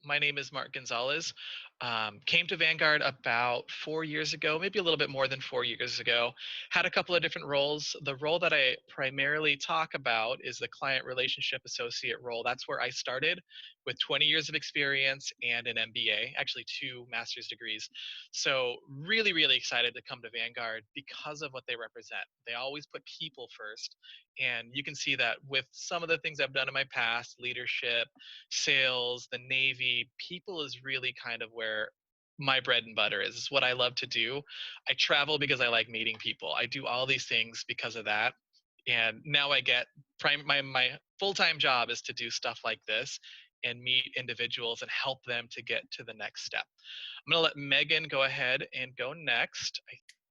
My name is Mark Gonzalez. Came to Vanguard about 4 years ago, maybe a little bit more than 4 years ago. Had a couple of different roles. The role that I primarily talk about is the client relationship associate role. That's where I started with 20 years of experience and an MBA, actually two master's degrees. So, really, really excited to come to Vanguard because of what they represent. They always put people first. And you can see that with some of the things I've done in my past, leadership, sales, the Navy, people is really kind of where my bread and butter is. It's what I love to do. I travel because I like meeting people. I do all these things because of that. And now I get my full-time job is to do stuff like this and meet individuals and help them to get to the next step. I'm going to let Megan go ahead and go next.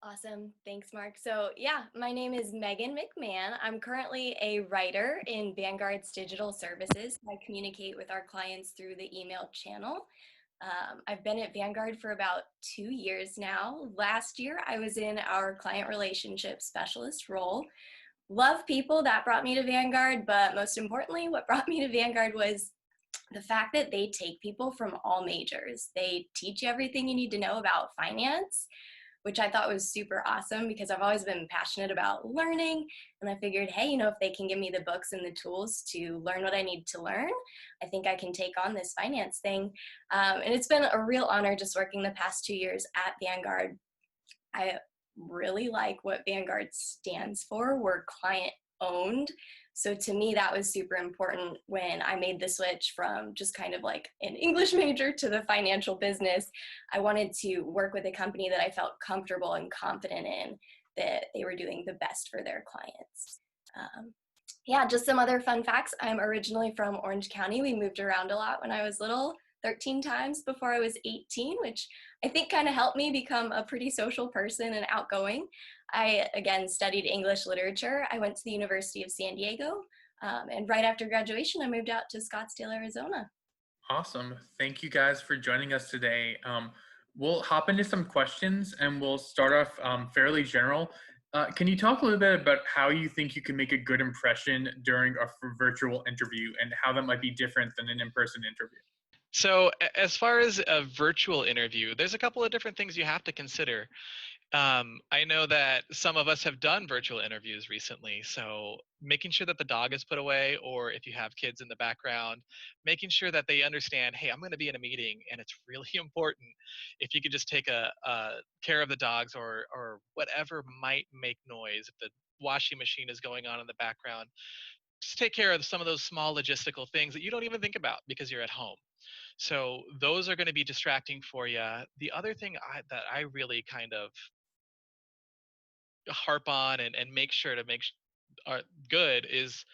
Awesome. Thanks, Mark. So, yeah, my name is Meghan McMahon. I'm currently a writer in Vanguard's digital services. I communicate with our clients through the email channel. I've been at Vanguard for about 2 years now. Last year, I was in our client relationship specialist role. Love people, that brought me to Vanguard, but most importantly, what brought me to Vanguard was the fact that they take people from all majors. They teach you everything you need to know about finance, which I thought was super awesome because I've always been passionate about learning. And I figured, hey, if they can give me the books and the tools to learn what I need to learn, I think I can take on this finance thing. And it's been a real honor just working the past 2 years at Vanguard. I really like what Vanguard stands for. We're client owned. So to me, that was super important when I made the switch from just kind of like an English major to the financial business. I wanted to work with a company that I felt comfortable and confident in, that they were doing the best for their clients. Yeah, just some other fun facts. I'm originally from Orange County. We moved around a lot when I was little, 13 times before I was 18, which I think kind of helped me become a pretty social person and outgoing. I, again, studied English literature. I went to the University of San Diego, and right after graduation, I moved out to Scottsdale, Arizona. Awesome. Thank you guys for joining us today. We'll hop into some questions and we'll start off fairly general. Can you talk a little bit about how you think you can make a good impression during a virtual interview and how that might be different than an in-person interview? So, as far as a virtual interview, there's a couple of different things you have to consider. I know that some of us have done virtual interviews recently, so making sure that the dog is put away, or if you have kids in the background, making sure that they understand, hey, I'm going to be in a meeting, and it's really important if you could just take a care of the dogs or whatever might make noise. If the washing machine is going on in the background, just take care of some of those small logistical things that you don't even think about because you're at home. So those are going to be distracting for you. The other thing that I really kind of harp on and make sure to are good is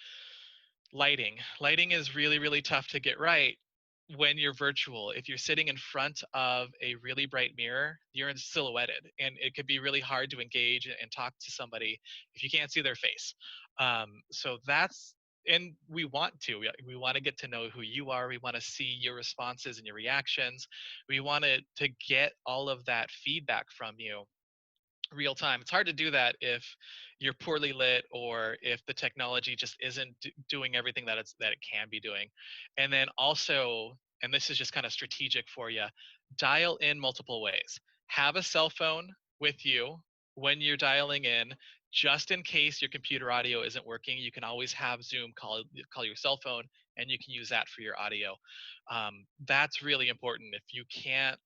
lighting. Lighting is really, really tough to get right when you're virtual. If you're sitting in front of a really bright mirror, you're silhouetted, and it could be really hard to engage and talk to somebody if you can't see their face. So that's and we want to we want to get to know who you are. We want to see your responses and your reactions. We want to get all of that feedback from you real time. It's hard to do that if you're poorly lit or if the technology just isn't doing everything that it can be doing. And then also, and this is just kind of strategic for you, dial in multiple ways. Have a cell phone with you when you're dialing in, just in case your computer audio isn't working. You can always have Zoom call your cell phone, and you can use that for your audio. That's really important. If you can't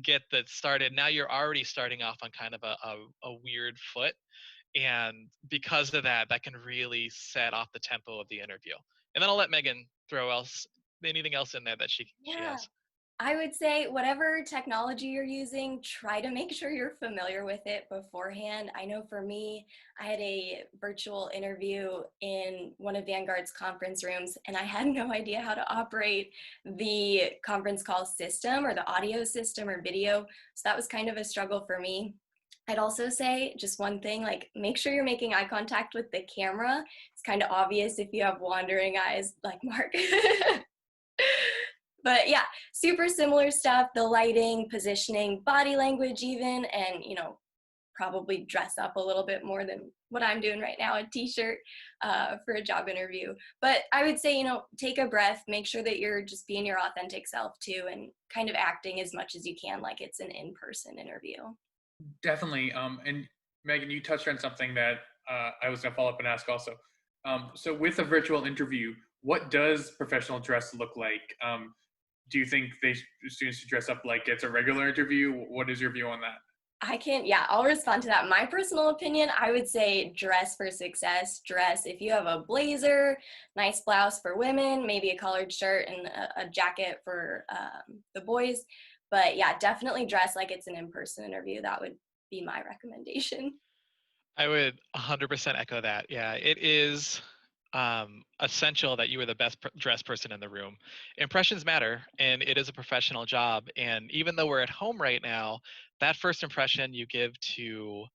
get that started, now you're already starting off on kind of a weird foot, and because of that, that can really set off the tempo of the interview. And then I'll let Megan throw else anything else in there that she Yeah, has. I would say whatever technology you're using, try to make sure you're familiar with it beforehand. I know for me, I had a virtual interview in one of Vanguard's conference rooms, and I had no idea how to operate the conference call system or the audio system or video. So that was kind of a struggle for me. I'd also say just one thing, like make sure you're making eye contact with the camera. It's kind of obvious if you have wandering eyes like Mark. But yeah, super similar stuff, the lighting, positioning, body language even, and probably dress up a little bit more than what I'm doing right now, a t-shirt for a job interview. But I would say, take a breath, make sure that you're just being your authentic self too, and kind of acting as much as you can like it's an in-person interview. Definitely. And Megan, you touched on something that I was going to follow up and ask also. So with a virtual interview, what does professional dress look like? Do you think students should dress up like it's a regular interview? What is your view on that? I'll respond to that. My personal opinion, I would say dress for success. Dress if you have a blazer, nice blouse for women, maybe a collared shirt and a jacket for the boys. But yeah, definitely dress like it's an in-person interview. That would be my recommendation. I would 100% echo that. Yeah, it is essential that you are the best dressed person in the room. Impressions matter, and it is a professional job. And even though we're at home right now, that first impression you give to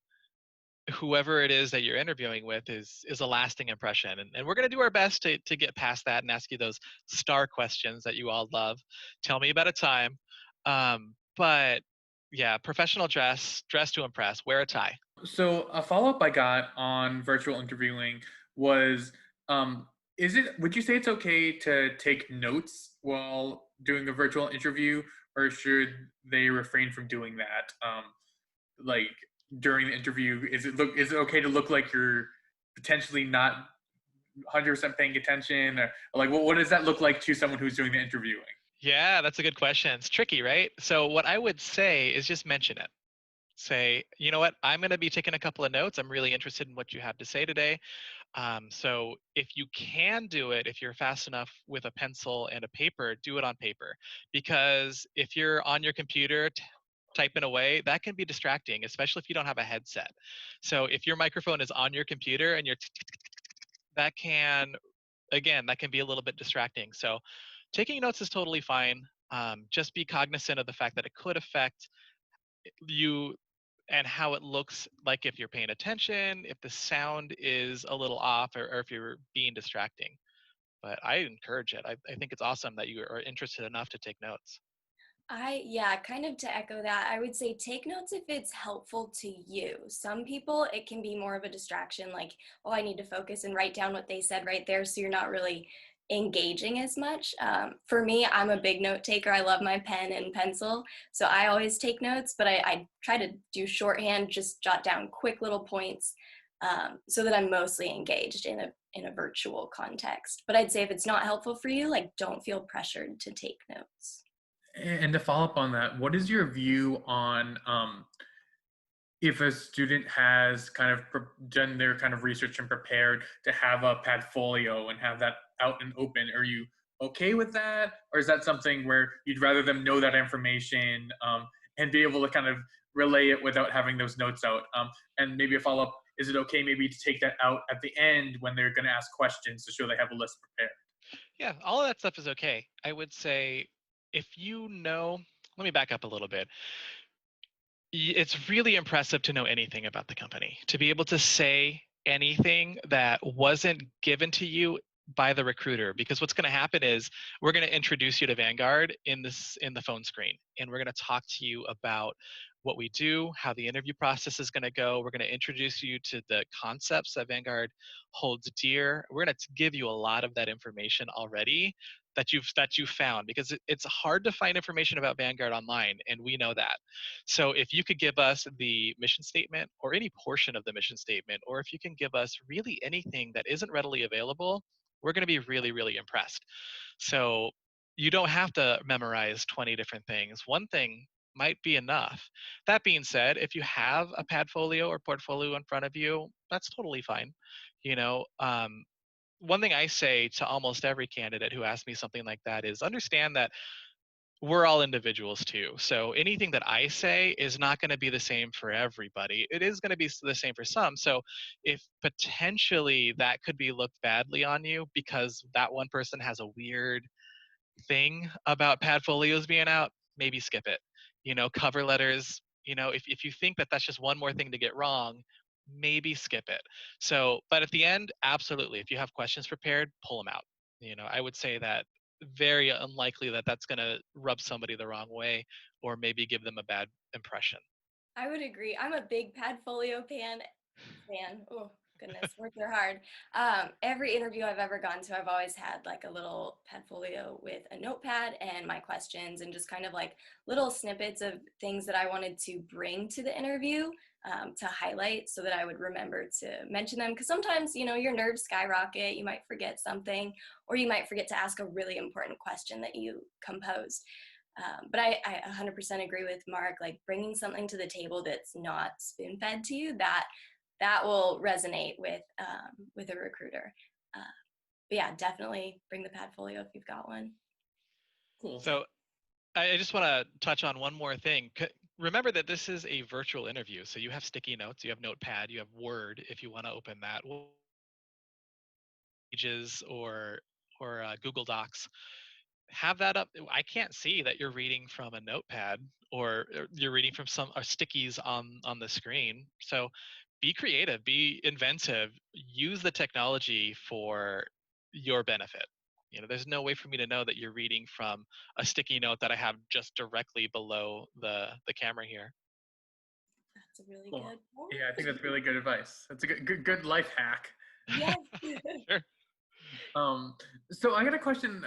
whoever it is that you're interviewing with is a lasting impression. And we're going to do our best to get past that and ask you those star questions that you all love. Tell me about a time. But yeah, professional dress to impress, wear a tie. So a follow up I got on virtual interviewing was, would you say it's okay to take notes while doing a virtual interview, or should they refrain from doing that? Like during the interview, is it okay to look like you're potentially not 100% paying attention, or like what does that look like to someone who's doing the interviewing? Yeah, that's a good question. It's tricky, right? So what I would say is just mention it. Say, you know what, I'm going to be taking a couple of notes. I'm really interested in what you have to say today. So if you can do it, if you're fast enough with a pencil and a paper, do it on paper. Because if you're on your computer typing away, that can be distracting, especially if you don't have a headset. So if your microphone is on your computer and that can, again, that can be a little bit distracting. So taking notes is totally fine. Just be cognizant of the fact that it could affect you and how it looks like if you're paying attention, if the sound is a little off, or if you're being distracting. But I encourage it. I think it's awesome that you are interested enough to take notes. Yeah, kind of to echo that, I would say take notes if it's helpful to you. Some people, it can be more of a distraction, like, oh, I need to focus and write down what they said right there, so you're not really engaging as much. For me, I'm a big note taker. I love my pen and pencil, so I always take notes, but I try to do shorthand, just jot down quick little points so that I'm mostly engaged in a virtual context. But I'd say if it's not helpful for you, like, don't feel pressured to take notes. And to follow up on that, what is your view on if a student has kind of done their kind of research and prepared to have a padfolio and have that out and open? Are you okay with that, or is that something where you'd rather them know that information and be able to kind of relay it without having those notes out? And maybe a follow up: is it okay maybe to take that out at the end when they're going to ask questions to show they have a list prepared? Yeah, all of that stuff is okay. I would say if let me back up a little bit. It's really impressive to know anything about the company, to be able to say anything that wasn't given to you by the recruiter, because what's going to happen is we're going to introduce you to Vanguard in the phone screen, and we're going to talk to you about what we do, how the interview process is going to go. We're going to introduce you to the concepts that Vanguard holds dear. We're going to give you a lot of that information already that you've found, because it's hard to find information about Vanguard online, and we know that. So if you could give us the mission statement or any portion of the mission statement, or if you can give us really anything that isn't readily available, we're going to be really, really impressed. So you don't have to memorize 20 different things. One thing might be enough. That being said, if you have a padfolio or portfolio in front of you, that's totally fine. You know, one thing I say to almost every candidate who asks me something like that is understand that we're all individuals too. So anything that I say is not going to be the same for everybody. It is going to be the same for some. So if potentially that could be looked badly on you because that one person has a weird thing about padfolios being out, maybe skip it. Cover letters, if you think that that's just one more thing to get wrong, maybe skip it. So, but at the end, absolutely. If you have questions prepared, pull them out. I would say that very unlikely that that's going to rub somebody the wrong way or maybe give them a bad impression. I would agree. I'm a big Padfolio fan. Oh goodness, words are hard. Every interview I've ever gone to, I've always had like a little Padfolio with a notepad and my questions and just kind of like little snippets of things that I wanted to bring to the interview, to highlight so that I would remember to mention them. Because sometimes, your nerves skyrocket, you might forget something, or you might forget to ask a really important question that you composed. But I 100% agree with Mark, like bringing something to the table that's not spoon fed to you, that will resonate with a recruiter. But yeah, definitely bring the Padfolio if you've got one. Cool. So I just want to touch on one more thing. Remember that this is a virtual interview, so you have sticky notes, you have Notepad, you have Word if you want to open that, Pages or Google Docs. Have that up. I can't see that you're reading from a notepad or you're reading from some stickies on the screen. So be creative, be inventive, use the technology for your benefit. There's no way for me to know that you're reading from a sticky note that I have just directly below the camera here. That's a really Cool. good point. Yeah, I think that's really good advice. That's a good life hack. Yes. Sure. So I got a question.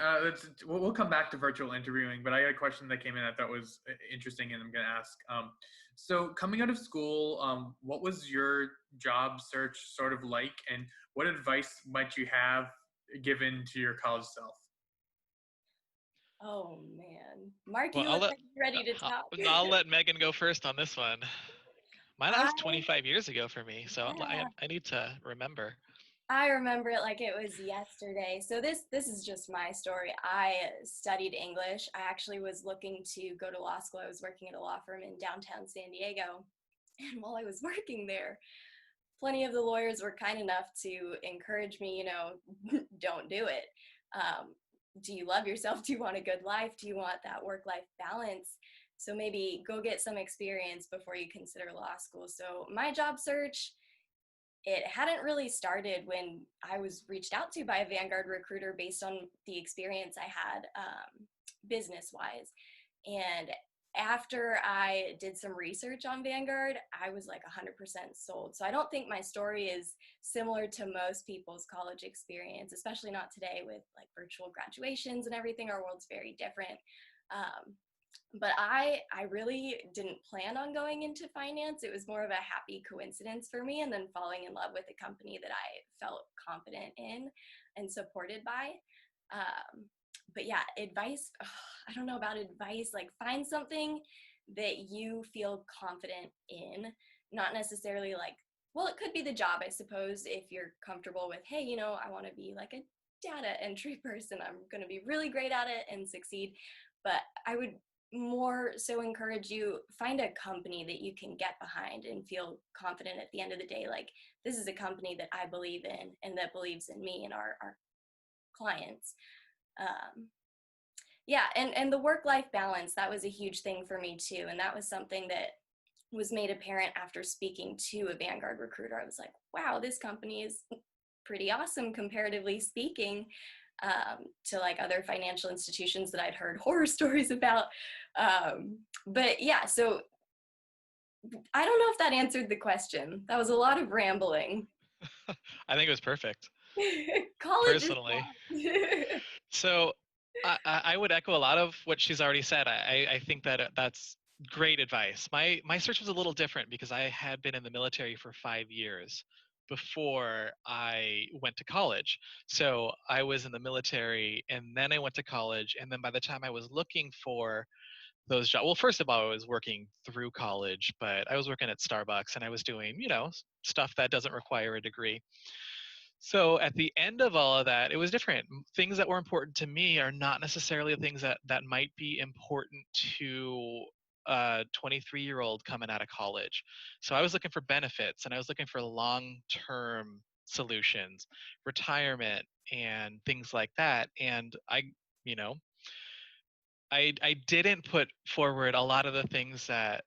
We'll come back to virtual interviewing, but I got a question that came in I thought was interesting, and I'm going to ask. So coming out of school, what was your job search sort of like, and what advice might you have given to your college self? Oh man, Mark, Well, you look like you're ready to talk. I'll let Megan go first on this one. Mine I was 25 years ago for me, so yeah, I need to remember. I remember it like it was yesterday. So this is just my story. I studied English. I actually was looking to go to law school. I was working at a law firm in downtown San Diego. And while I was working there, plenty of the lawyers were kind enough to encourage me, don't do it. Do you love yourself? Do you want a good life? Do you want that work-life balance? So maybe go get some experience before you consider law school. So my job search, it hadn't really started when I was reached out to by a Vanguard recruiter based on the experience I had, business-wise. And after I did some research on Vanguard, I was like 100% sold. So I don't think my story is similar to most people's college experience, especially not today with like virtual graduations and everything. Our world's very different. But I really didn't plan on going into finance. It was more of a happy coincidence for me, and then falling in love with a company that I felt confident in and supported by. But yeah, advice, I don't know about advice. Like find something that you feel confident in, not necessarily like, well, it could be the job, I suppose, if you're comfortable with, hey, I want to be like a data entry person. I'm going to be really great at it and succeed. But I would more so encourage you, find a company that you can get behind and feel confident at the end of the day. Like, this is a company that I believe in and that believes in me and our clients. Yeah, and the work-life balance, that was a huge thing for me too. And that was something that was made apparent after speaking to a Vanguard recruiter. I was like, wow, this company is pretty awesome, comparatively speaking, to like other financial institutions that I'd heard horror stories about. But yeah, so I don't know if that answered the question. That was a lot of rambling. I think it was perfect, College is personally. fun. So I would echo a lot of what she's already said. I think that that's great advice. My search was a little different because I had been in the military for 5 years before I went to college. So I was in the military and then I went to college. And then by the time I was looking for those jobs, well, first of all, I was working through college, but I was working at Starbucks and I was doing, stuff that doesn't require a degree. So at the end of all of that, it was different. Things that were important to me are not necessarily the things that might be important to a 23-year-old coming out of college. So I was looking for benefits and I was looking for long-term solutions, retirement and things like that. And you know, I didn't put forward a lot of the things that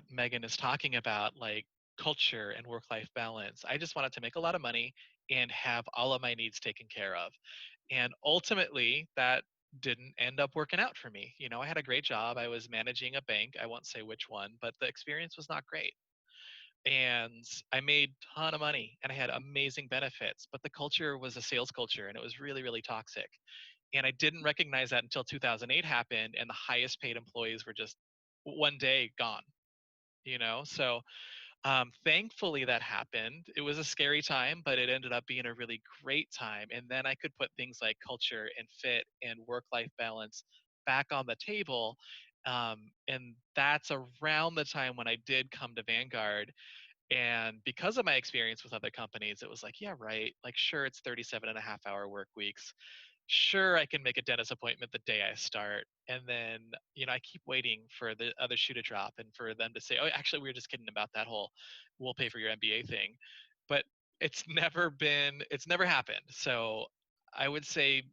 Megan is talking about, like culture and work-life balance. I just wanted to make a lot of money and have all of my needs taken care of. And ultimately, that didn't end up working out for me. You know, I had a great job. I was managing a bank. I won't say which one, but the experience was not great. And I made a ton of money and I had amazing benefits, but the culture was a sales culture and it was really, really toxic. And I didn't recognize that until 2008 happened and the highest paid employees were just one day gone, you know? So thankfully that happened. It was a scary time, but it ended up being a really great time. And then I could put things like culture and fit and work-life balance back on the table. And that's around the time when I did come to Vanguard. And because of my experience with other companies, it was like, yeah, right. Like, sure, it's 37.5 hour work weeks. Sure, I can make a dentist appointment the day I start. And then, you know, I keep waiting for the other shoe to drop and for them to say, oh, actually, we were just kidding about that whole we'll pay for your MBA thing. But it's never happened. So I would say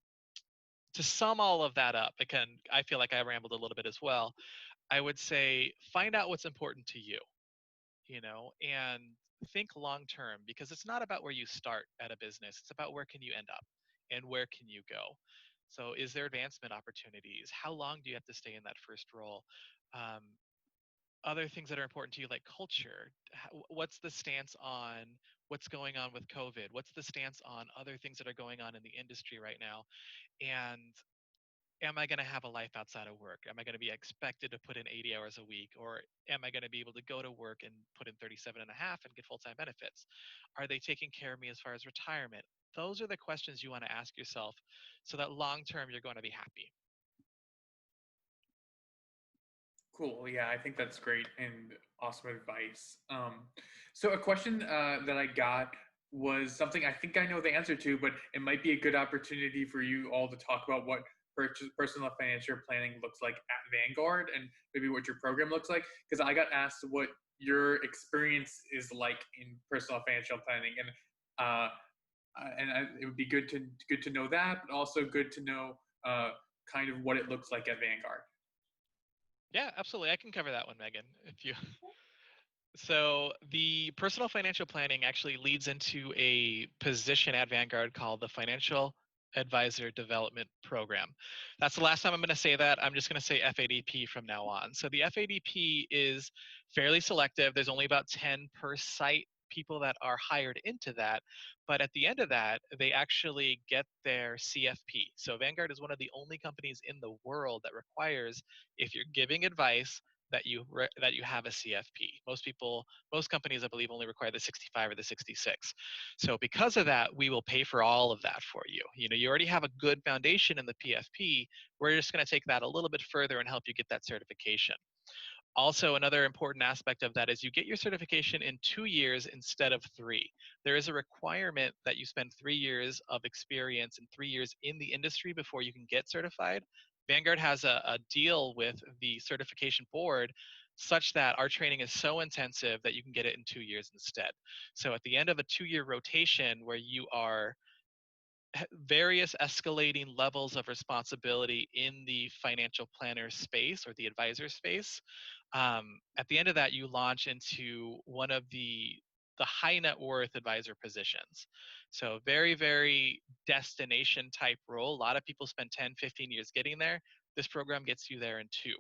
to sum all of that up, again, I feel like I rambled a little bit as well. I would say find out what's important to you, you know, and think long term because it's not about where you start at a business. It's about where can you end up and where can you go. So is there advancement opportunities? How long do you have to stay in that first role? Um, Other things that are important to you like culture. What's the stance on what's going on with COVID? What's the stance on other things that are going on in the industry right now? And am I going to have a life outside of work? Am I going to be expected to put in 80 hours a week? Or am I going to be able to go to work and put in 37 and a half and get full-time benefits? Are they taking care of me as far as retirement? Those are the questions you want to ask yourself so that long-term you're going to be happy. Cool. Yeah, I think that's great and awesome advice. So a question that I got was something I think I know the answer to, but it might be a good opportunity for you all to talk about what personal financial planning looks like at Vanguard and maybe what your program looks like. Because I got asked what your experience is like in personal financial planning, and it would be good to know that, but also good to know kind of what it looks like at Vanguard. Yeah, absolutely. I can cover that one, Megan, if you. So the personal financial planning actually leads into a position at Vanguard called the Financial Advisor Development Program. That's the last time I'm going to say that. I'm just going to say FADP from now on. So the FADP is fairly selective. There's only about 10 per site people that are hired into that. But at the end of that, they actually get their CFP. So Vanguard is one of the only companies in the world that requires, if you're giving advice, that you have a CFP. Most companies, I believe, only require the 65 or the 66. So because of that, we will pay for all of that for you. You know, you already have a good foundation in the PFP. We're just going to take that a little bit further and help you get that certification. Also, another important aspect of that is you get your certification in 2 years instead of 3. There is a requirement that you spend 3 years of experience and 3 years in the industry before you can get certified. Vanguard has a deal with the certification board such that our training is so intensive that you can get it in 2 years instead. So at the end of a 2-year rotation where you are various escalating levels of responsibility in the financial planner space or the advisor space, at the end of that you launch into one of the high net worth advisor positions. So very, very destination type role. A lot of people spend 10, 15 years getting there. This program gets you there in 2.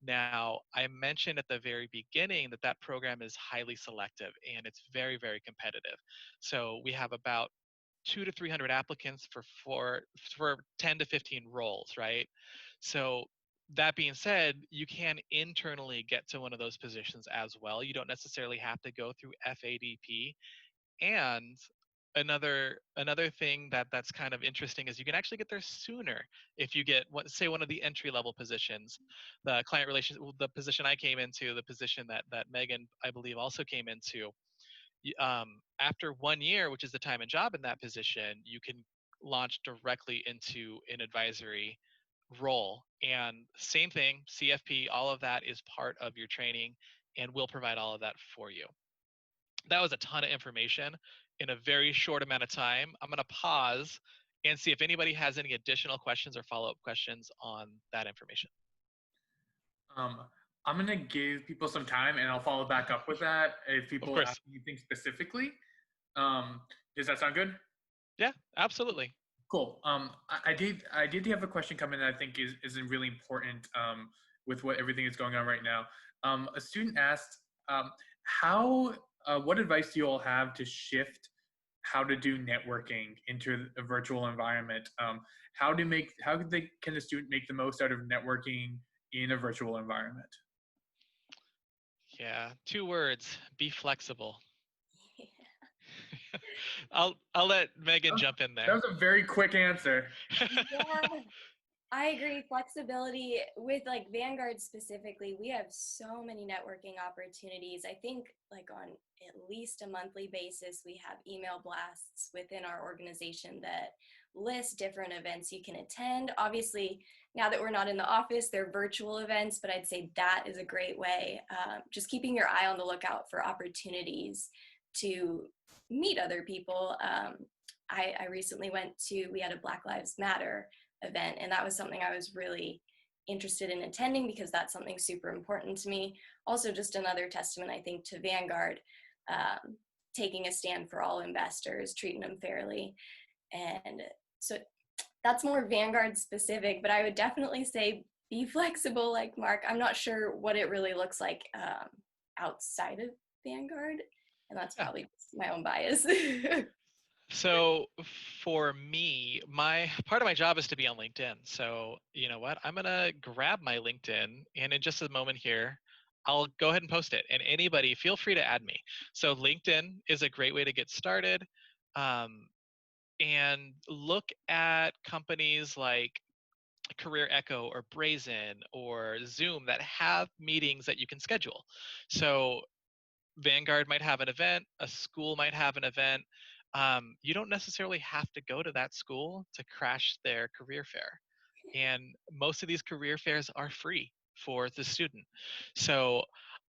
Now, I mentioned at the very beginning that that program is highly selective and it's very, very competitive. So we have about 200 to 300 applicants for 10 to 15 roles, right? So that being said, you can internally get to one of those positions as well. You don't necessarily have to go through FADP. And another thing that's kind of interesting is you can actually get there sooner if you get say one of the entry level positions, the client relations, the position I came into, the position that Megan I believe also came into. After 1 year, which is the time and job in that position, you can launch directly into an advisory role. And same thing, CFP, all of that is part of your training, and we'll provide all of that for you. That was a ton of information in a very short amount of time. I'm going to pause and see if anybody has any additional questions or follow-up questions on that information. Um, I'm gonna give people some time, and I'll follow back up with that if people ask anything specifically. Does that sound good? Yeah, absolutely. Cool. I did have a question come in that I think is really important with what everything is going on right now. A student asked, how what advice do you all have to shift how to do networking into a virtual environment? Can the student make the most out of networking in a virtual environment? Yeah, 2 words: be flexible. I'll let Megan jump in That there. was a very quick answer. Yeah, I agree. Flexibility with like Vanguard specifically, we have so many networking opportunities. I think like on at least a monthly basis, we have email blasts within our organization that list different events you can attend. Obviously, now that we're not in the office, they're virtual events, but I'd say that is a great way. Just keeping your eye on the lookout for opportunities to meet other people. I recently we had a Black Lives Matter event, and that was something I was really interested in attending because that's something super important to me. Also, just another testament, I think, to Vanguard taking a stand for all investors, treating them fairly. And so that's more Vanguard specific, but I would definitely say be flexible like Mark. I'm not sure what it really looks like outside of Vanguard, and that's Yeah. probably just my own bias. So for me, my part of my job is to be on LinkedIn. So you know what? I'm gonna grab my LinkedIn, and in just a moment here, I'll go ahead and post it. And anybody, feel free to add me. So LinkedIn is a great way to get started, and look at companies like Career Echo or Brazen or Zoom that have meetings that you can schedule. So Vanguard might have an event, a school might have an event. You don't necessarily have to go to that school to crash their career fair. And most of these career fairs are free for the student. So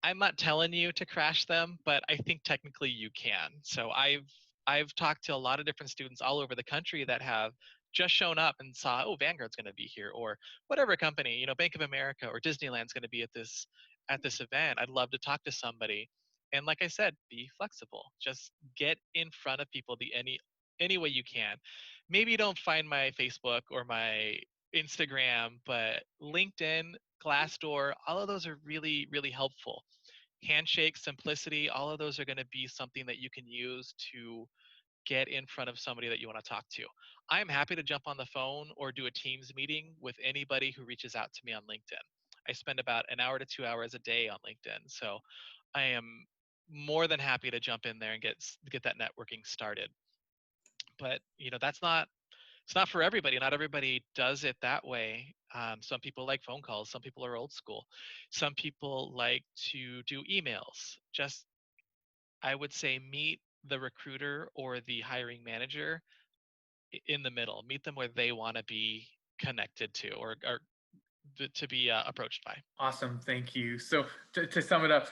I'm not telling you to crash them, but I think technically you can. So I've talked to a lot of different students all over the country that have just shown up and saw, oh, Vanguard's going to be here, or whatever company, Bank of America or Disneyland's going to be at this event. I'd love to talk to somebody. And like I said, be flexible. Just get in front of people any way you can. Maybe you don't find my Facebook or my Instagram, but LinkedIn, Glassdoor, all of those are really, really helpful. Handshake, simplicity, all of those are going to be something that you can use to get in front of somebody that you want to talk to. I'm happy to jump on the phone or do a Teams meeting with anybody who reaches out to me on LinkedIn. I spend about an hour to 2 hours a day on LinkedIn. So I am more than happy to jump in there and get that networking started. But it's not for everybody. Not everybody does it that way. Some people like phone calls. Some people are old school. Some people like to do emails. Just, I would say, meet the recruiter or the hiring manager in the middle. Meet them where they want to be connected to, or to be approached by. Awesome, thank you. So to sum it up,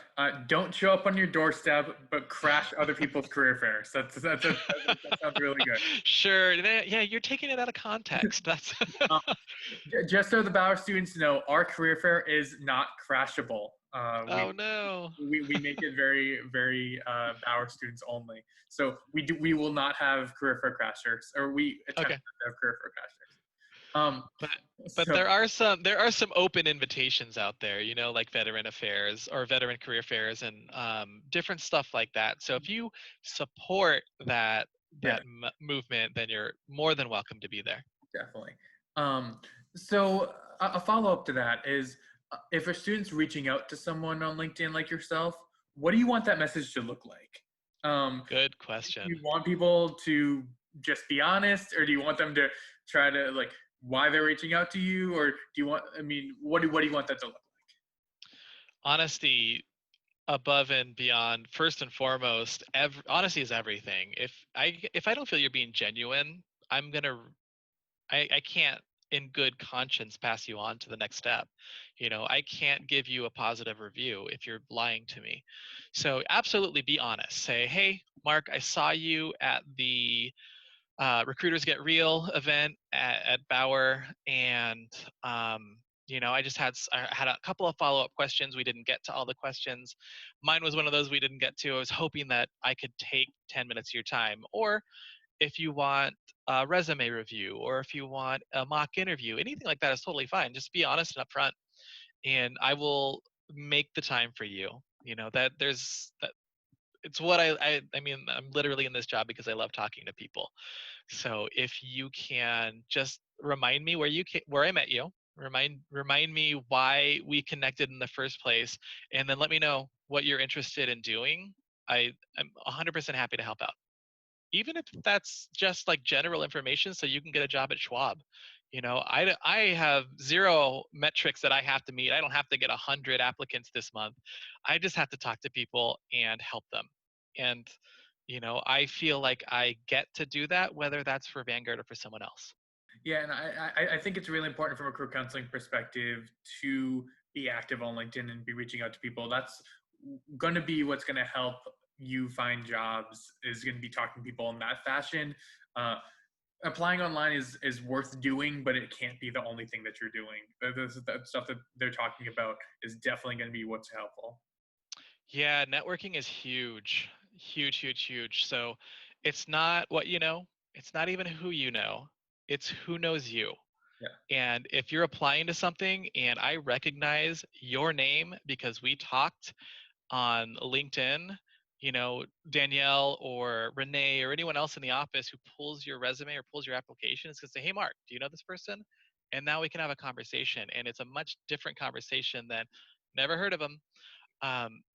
don't show up on your doorstep, but crash other people's career fairs. That sounds really good. Sure. Yeah, you're taking it out of context. That's Uh, just so the Bauer students know, our career fair is not crashable. oh no. We make it very, very Bauer students only. So we will not have career fair crashers, or we attempt Okay. not to have career fair crashers. But So, there are some open invitations out there, like veteran affairs or veteran career fairs and different stuff like that. So if you support that yeah, movement, then you're more than welcome to be there. definitely. So a follow-up to that is, if a student's reaching out to someone on LinkedIn like yourself, what do you want that message to look like? Good Do question. you want people to just be honest, or do you want them to try to like why they're reaching out to you, or do you want? I mean, what do you want that to look like? Honesty above and beyond. First and foremost, honesty is everything. If I don't feel you're being genuine, I can't in good conscience pass you on to the next step. I can't give you a positive review if you're lying to me. So absolutely be honest. Say, hey, Mark, I saw you at the Recruiters Get Real event at Bauer, and I had a couple of follow-up questions. We didn't get to all the questions. Mine was one of those we didn't get to. I was hoping that I could take 10 minutes of your time, or if you want a resume review or if you want a mock interview, anything like that is totally fine. Just be honest and upfront, and I will make the time for you. You know, that there's that it's what I mean, I'm literally in this job because I love talking to people. So if you can just remind me where I met you, remind me why we connected in the first place, and then let me know what you're interested in doing. I'm 100% happy to help out, even if that's just like general information so you can get a job at Schwab. You know, I have zero metrics that I have to meet. I don't have to get 100 applicants this month. I just have to talk to people and help them. And, you know, I feel like I get to do that, whether that's for Vanguard or for someone else. Yeah, and I think it's really important from a career counseling perspective to be active on LinkedIn and be reaching out to people. That's going to be what's going to help you find jobs, is going to be talking to people in that fashion. Uh, Applying online is worth doing, but it can't be the only thing that you're doing. The stuff that they're talking about is definitely going to be what's helpful. Yeah, networking is huge, huge, huge, huge. So it's not what you know, it's not even who you know, it's who knows you. Yeah. And if you're applying to something and I recognize your name because we talked on LinkedIn, you know, Danielle or Renee or anyone else in the office who pulls your resume or pulls your application is going to say, "Hey, Mark, do you know this person?" And now we can have a conversation. And it's a much different conversation than "never heard of them."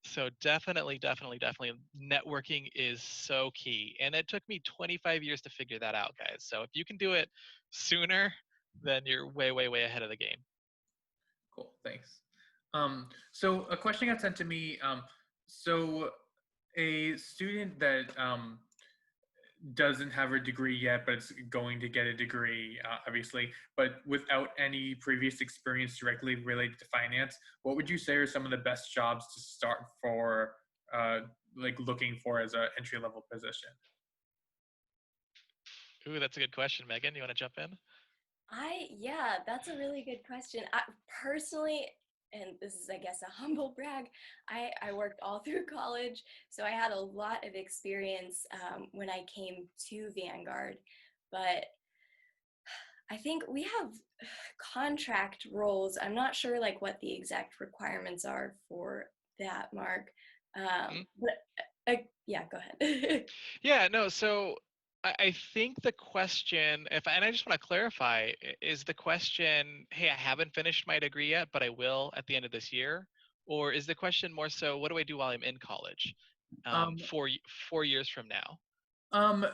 So definitely, definitely, definitely, networking is so key. And it took me 25 years to figure that out, guys. So if you can do it sooner, then you're way, way, way ahead of the game. Cool. Thanks. So a question got sent to me. So a student that doesn't have a degree yet, but it's going to get a degree, obviously, but without any previous experience directly related to finance, what would you say are some of the best jobs to start for, uh, like looking for as an entry level position? Ooh, that's a good question, Megan. You want to jump in? Yeah, that's a really good question. I personally, and this is, I guess, a humble brag, I worked all through college, so I had a lot of experience when I came to Vanguard. But I think we have contract roles. I'm not sure like what the exact requirements are for that, Mark. Mm. But yeah, go ahead. Yeah, no. So I think the question, and I just want to clarify, is the question, "Hey, I haven't finished my degree yet, but I will at the end of this year," or is the question more so, "What do I do while I'm in college, Um, 4 years from now?" um,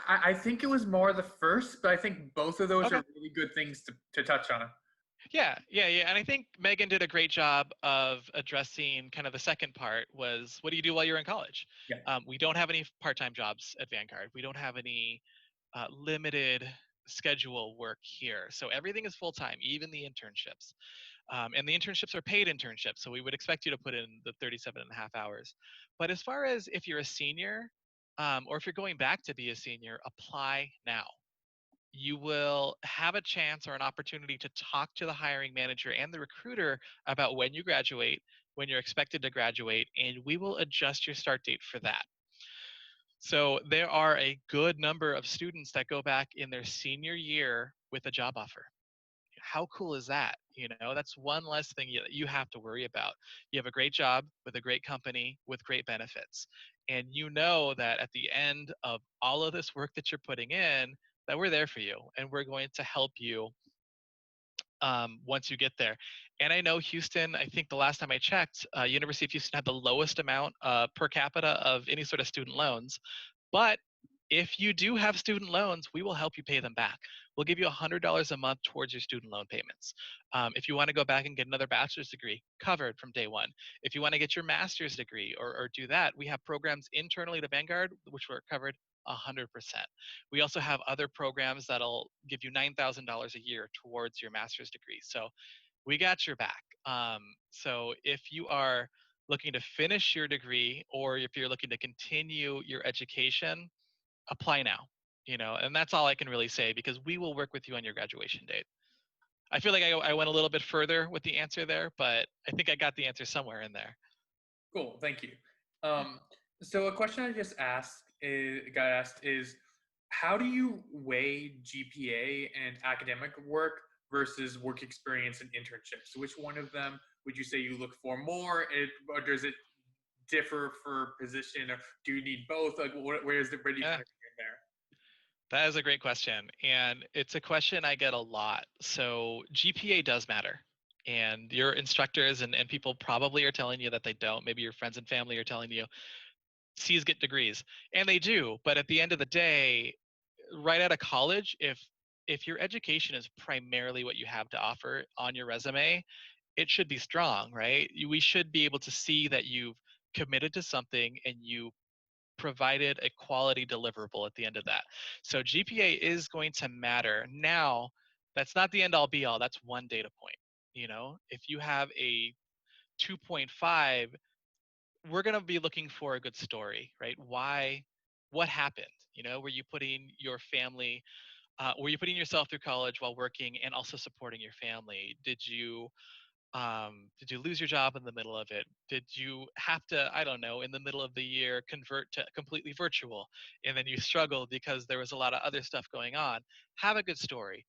I think it was more the first, but I think both of those Okay. are really good things to touch on. Yeah, yeah, yeah. And I think Megan did a great job of addressing kind of the second part was, what do you do while you're in college? Yeah. We don't have any part-time jobs at Vanguard. We don't have any limited schedule work here. So everything is full-time, even the internships. And the internships are paid internships. So we would expect you to put in the 37 and a half hours. But as far as if you're a senior, or if you're going back to be a senior, apply now. You will have a chance or an opportunity to talk to the hiring manager and the recruiter about when you graduate, when you're expected to graduate, and we will adjust your start date for that. So there are a good number of students that go back in their senior year with a job offer. How cool is that? You know, that's one less thing you have to worry about. You have a great job with a great company with great benefits. And you know that at the end of all of this work that you're putting in, that we're there for you and we're going to help you once you get there. And I know Houston, I think the last time I checked, University of Houston had the lowest amount per capita of any sort of student loans. But if you do have student loans, we will help you pay them back. We'll give you $100 a month towards your student loan payments. If you want to go back and get another bachelor's degree, covered from day one. If you want to get your master's degree or do that, we have programs internally to Vanguard, which were covered 100%. We also have other programs that'll give you $9,000 a year towards your master's degree. So we got your back. So if you are looking to finish your degree or if you're looking to continue your education, apply now. You know, and that's all I can really say because we will work with you on your graduation date. I feel like I went a little bit further with the answer there, but I think I got the answer somewhere in there. Cool, thank you. So a question I just got asked is, how do you weigh GPA and academic work versus work experience and internships? Which one of them would you say you look for more, or does it differ for position, or do you need both? Like, where do you kind of Yeah, get in there? that is a great question. And it's a question I get a lot. So GPA does matter. And your instructors and people probably are telling you that they don't. Maybe your friends and family are telling you C's get degrees. And they do. But at the end of the day, right out of college, if your education is primarily what you have to offer on your resume, it should be strong, right? We should be able to see that you've committed to something and you provided a quality deliverable at the end of that. So GPA is going to matter. Now, that's not the end all be all. That's one data point. You know, if you have a 2.5, we're going to be looking for a good story, right? Why, what happened? You know, were you putting your family, were you putting yourself through college while working and also supporting your family? Did you lose your job in the middle of it? Did you have to, I don't know, in the middle of the year convert to completely virtual and then you struggled because there was a lot of other stuff going on? Have a good story.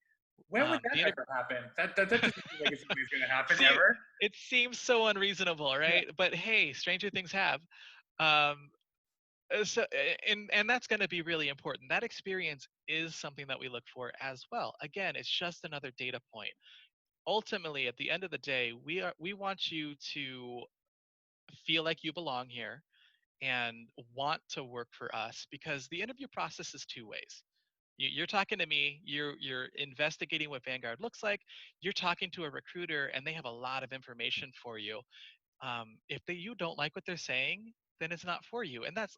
When would that The ever happen? That doesn't seem like it's something that's going to happen See, ever. it seems so unreasonable, Yeah. right? But hey, stranger things have. Um, and that's going to be really important. That experience is something that we look for as well. Again, it's just another data point. Ultimately, at the end of the day, we want you to feel like you belong here and want to work for us, because the interview process is two ways. You're talking to me, you're investigating what Vanguard looks like, you're talking to a recruiter and they have a lot of information for you. If you don't like what they're saying, then it's not for you, and that's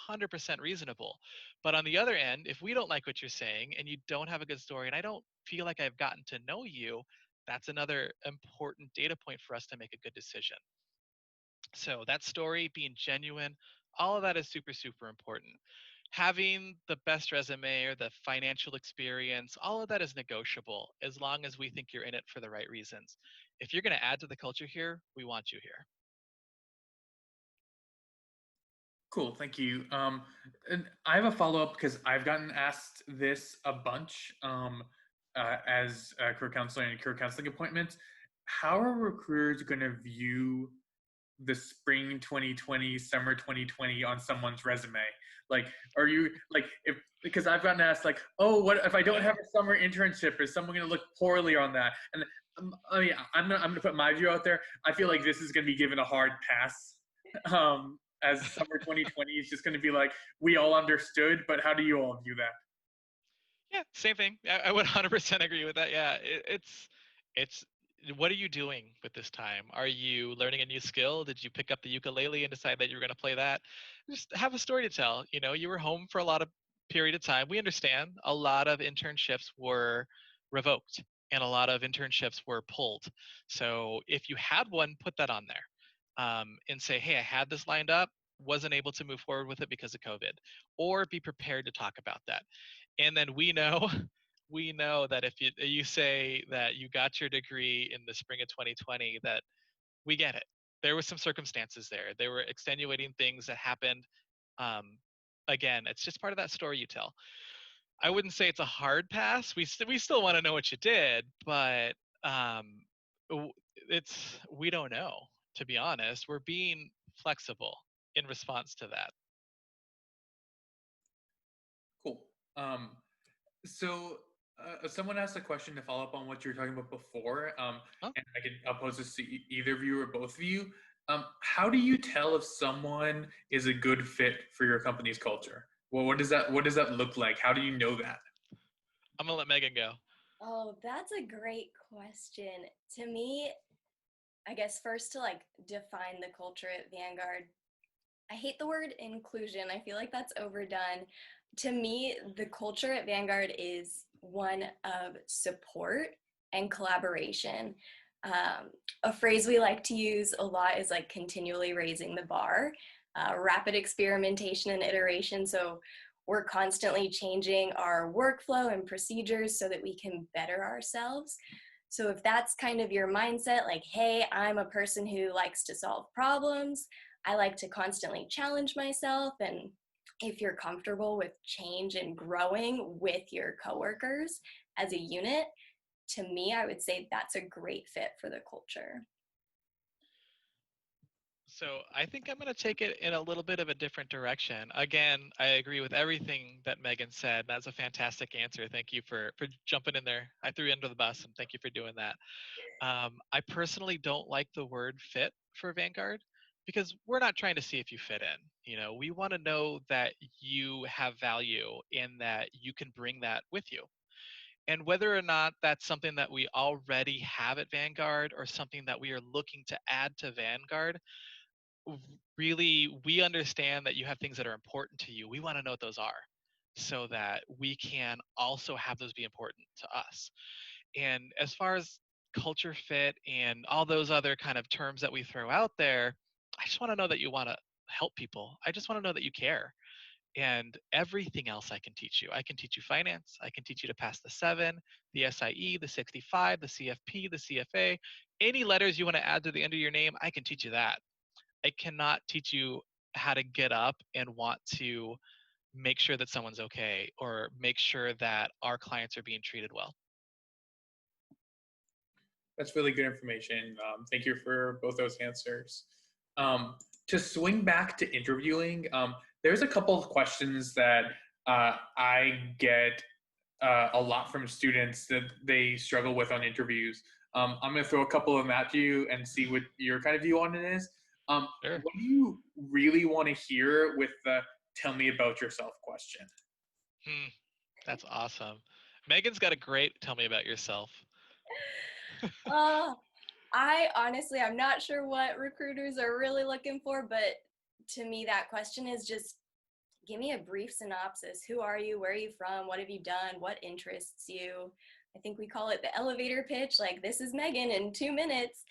100% reasonable. But on the other end, if we don't like what you're saying and you don't have a good story and I don't feel like I've gotten to know you, that's another important data point for us to make a good decision. So that story being genuine, all of that is super, super important. Having the best resume or the financial experience, all of that is negotiable as long as we think you're in it for the right reasons. If you're going to add to the culture here, we want you here. Cool, thank you. And I have a follow up because I've gotten asked this a bunch as a career counselor and career counseling appointments. How are recruiters going to view the spring 2020, summer 2020 on someone's resume? Like, are you like, if because I've gotten asked like, oh, what if I don't have a summer internship? Is someone going to look poorly on that? And I mean, I'm gonna put my view out there. I feel like this is going to be given a hard pass. As summer 2020 is just going to be like, we all understood, but how do you all view that? Yeah, same thing. I would 100% agree with that. Yeah, it's what are you doing with this time? Are you learning a new skill? Did you pick up the ukulele and decide that you were going to play that? Just have a story to tell. You know, you were home for a lot of period of time. We understand a lot of internships were revoked and a lot of internships were pulled. So if you had one, put that on there, and say, hey, I had this lined up, wasn't able to move forward with it because of COVID, or be prepared to talk about that. And then we know we know that if you say that you got your degree in the spring of 2020, that we get it. There was some circumstances there. There were extenuating things that happened. um, Again, it's just part of that story you tell. I wouldn't say it's a hard pass. We still want to know what you did, but um, it's we don't know, to be honest. We're being flexible in response to that. Cool. So someone asked a question to follow up on what you were talking about before, Huh? and I'll pose this to either of you or both of you. How do you tell if someone is a good fit for your company's culture? Well, what does that look like? How do you know that? I'm gonna let Megan go. Oh, that's a great question. To me, I guess first to like define the culture at Vanguard, I hate the word inclusion. I feel like that's overdone. To me, the culture at Vanguard is one of support and collaboration. A phrase we like to use a lot is like continually raising the bar, rapid experimentation and iteration. So we're constantly changing our workflow and procedures so that we can better ourselves. So if that's kind of your mindset, like, hey, I'm a person who likes to solve problems, I like to constantly challenge myself and if you're comfortable with change and growing with your coworkers as a unit, to me, I would say that's a great fit for the culture. So I think I'm going to take it in a little bit of a different direction. Again, I agree with everything that Megan said. That's a fantastic answer. Thank you for jumping in there. I threw you under the bus, and thank you for doing that. I personally don't like the word fit for Vanguard because we're not trying to see if you fit in. You know, we want to know that you have value and that you can bring that with you. And whether or not that's something that we already have at Vanguard or something that we are looking to add to Vanguard, really, we understand that you have things that are important to you. We want to know what those are so that we can also have those be important to us. And as far as culture fit and all those other kind of terms that we throw out there, I just want to know that you want to help people. I just want to know that you care. And everything else I can teach you. I can teach you finance. I can teach you to pass the 7, the SIE, the 65, the CFP, the CFA. Any letters you want to add to the end of your name, I can teach you that. I cannot teach you how to get up and want to make sure that someone's okay or make sure that our clients are being treated well. That's really good information. Thank you for both those answers. To swing back to interviewing, there's a couple of questions that I get a lot from students that they struggle with on interviews. I'm going to throw a couple of them at you and see what your kind of view on it is. Sure. What do you really want to hear with the "tell me about yourself" question? That's awesome. Megan's got a great "tell me about yourself." I'm not sure what recruiters are really looking for, but to me, that question is just give me a brief synopsis. Who are you? Where are you from? What have you done? What interests you? I think we call it the elevator pitch, like this is Megan in 2 minutes.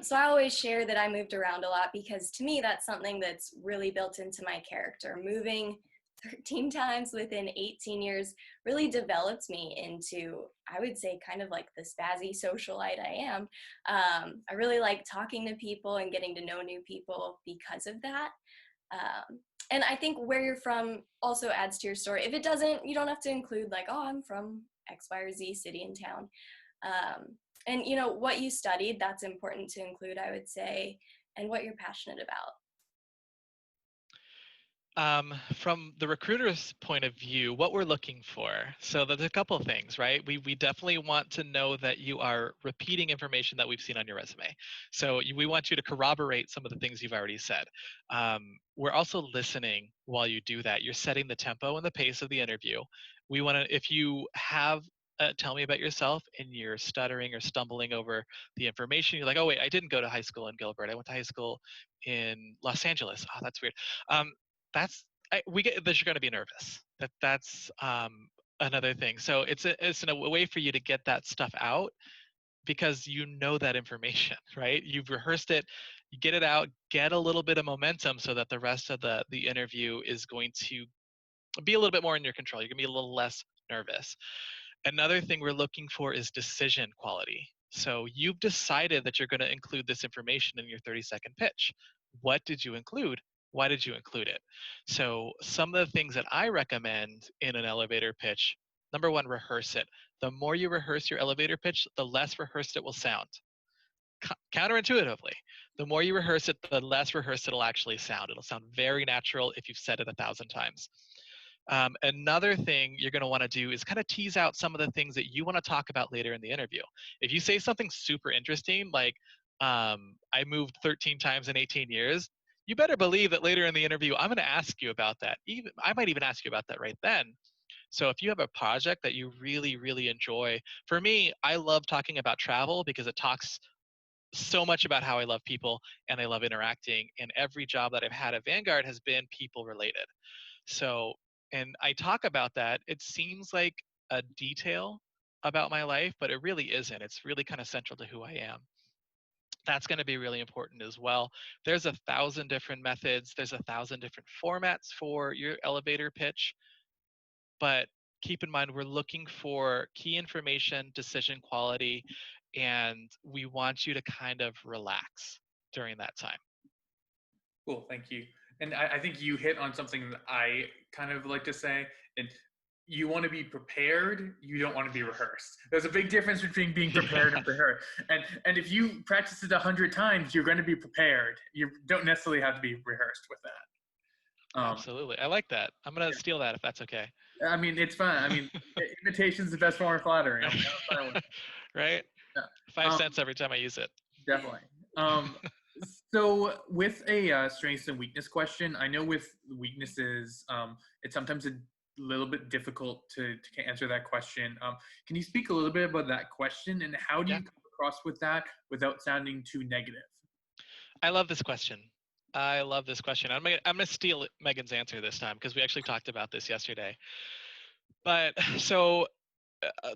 So I always share that I moved around a lot because to me, that's something that's really built into my character. Moving 13 times within 18 years really developed me into, I would say, kind of like the spazzy socialite I am. I really like talking to people and getting to know new people because of that. And I think where you're from also adds to your story. If it doesn't, you don't have to include like, oh, I'm from X, Y, or Z city and town. And you know, what you studied, that's important to include, I would say, and what you're passionate about. From the recruiter's point of view, what we're looking for. So there's a couple of things, right? We definitely want to know that you are repeating information that we've seen on your resume. So we want you to corroborate some of the things you've already said. We're also listening while you do that. You're setting the tempo and the pace of the interview. We want to, if you have tell me about yourself and you're stuttering or stumbling over the information, you're like, oh wait, I didn't go to high school in Gilbert. I went to high school in Los Angeles. Oh, that's weird. We get that you're going to be nervous. That's another thing. So it's a way for you to get that stuff out because you know that information, right? You've rehearsed it, you get it out, get a little bit of momentum so that the rest of the interview is going to be a little bit more in your control. You're going to be a little less nervous. Another thing we're looking for is decision quality. So you've decided that you're going to include this information in your 30-second pitch. What did you include? Why did you include it? So some of the things that I recommend in an elevator pitch, number one, rehearse it. The more you rehearse your elevator pitch, the less rehearsed it will sound. Counterintuitively, the more you rehearse it, the less rehearsed it'll actually sound. It'll sound very natural if you've said it 1,000 times. Another thing you're going to want to do is kind of tease out some of the things that you want to talk about later in the interview. If you say something super interesting, like I moved 13 times in 18 years, you better believe that later in the interview, I'm going to ask you about that. I might even ask you about that right then. So if you have a project that you really, really enjoy, for me, I love talking about travel because it talks so much about how I love people and I love interacting. And every job that I've had at Vanguard has been people related. So, and I talk about that. It seems like a detail about my life, but it really isn't. It's really kind of central to who I am. That's going to be really important as well. There's 1,000 different methods. There's 1,000 different formats for your elevator pitch. But keep in mind, we're looking for key information, decision quality, and we want you to kind of relax during that time. Cool, thank you. And I think you hit on something that I kind of like to say. And you want to be prepared. You don't want to be rehearsed. There's a big difference between being prepared Yeah. and rehearsed. And if you practice it 100 times, you're going to be prepared. You don't necessarily have to be rehearsed with that. Absolutely. I like that. I'm going to steal that if that's okay. I mean, it's fine. I mean, imitation's the best form of flattery. I'm fine with it. Right? Yeah. 5 cents every time I use it. Definitely. Um, so with a strengths and weakness question, I know with weaknesses, it's sometimes a little bit difficult to answer that question. Can you speak a little bit about that question and how do Yeah. you come across with that without sounding too negative? I love this question. I love this question. I'm gonna steal Megan's answer this time because we actually talked about this yesterday. But so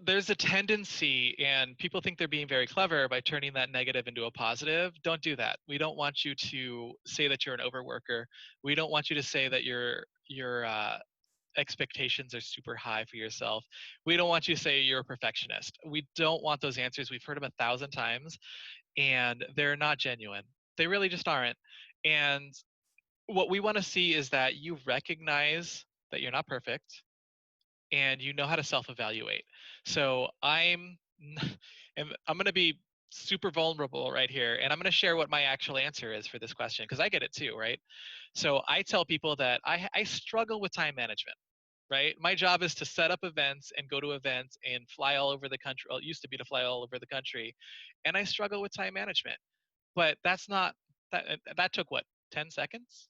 there's a tendency, and people think they're being very clever by turning that negative into a positive. Don't do that. We don't want you to say that you're an overworker. We don't want you to say that your expectations are super high for yourself. We don't want you to say you're a perfectionist. We don't want those answers. We've heard them 1,000 times, and they're not genuine. They really just aren't. And what we want to see is that you recognize that you're not perfect and you know how to self-evaluate. So and I'm going to be super vulnerable right here, and I'm going to share what my actual answer is for this question because I get it too, right? So I tell people that I struggle with time management. Right, my job is to set up events and go to events and fly all over the country. Well, it used to be to fly all over the country, and I struggle with time management. But that's not that took what, 10 seconds?